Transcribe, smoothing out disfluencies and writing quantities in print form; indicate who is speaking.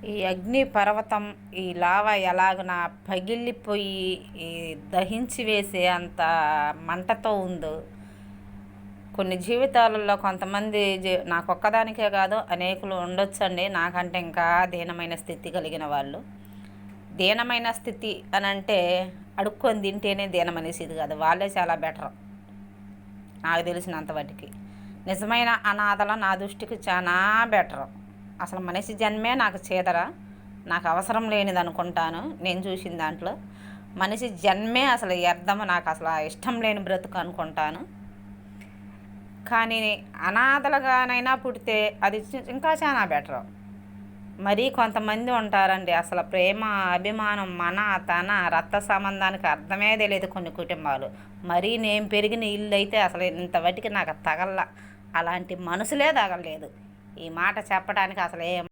Speaker 1: ఈ అగ్ని పర్వతం, ఈ లావా ఎలాగున పగిలిపోయి ఈ దహించి వేసే అంత మంటతో ఉందో, కొన్ని జీవితాలలో కొంతమంది నాకొక్కదానికే కాదు అనేకులు ఉండొచ్చండి నాకంటే ఇంకా దీనమైన స్థితి కలిగిన వాళ్ళు. దీనమైన స్థితి అని అంటే అడుక్కొని తింటేనే దీనమైన స్థితి కాదు, వాళ్ళే చాలా బెటర్ నాకు తెలిసినంత వాటికి. నిజమైన అనాథల నా దృష్టికి చాలా బెటరు. అసలు మనిషి జన్మే నాకు చేదరా, నాకు అవసరం లేనిది అనుకుంటాను. నేను చూసిన దాంట్లో మనిషి జన్మే అసలు వ్యర్థము, నాకు అసలు ఇష్టం లేని బ్రతుకు అనుకుంటాను. కానీ అనాథలుగానైనా పుడితే అది ఇంకా చాలా బెటరు. మరీ కొంతమంది ఉంటారండి అసలు ప్రేమ అభిమానం మన తన రక్త సంబంధానికి అర్థమే తెలియదు కొన్ని కుటుంబాలు. మరీ నేను పెరిగిన ఇల్లు అయితే అసలు ఇంతవరకు నాకు తగల, అలాంటి మనుషులే తగలలేదు. ఈ మాట చెప్పడానికి అసలు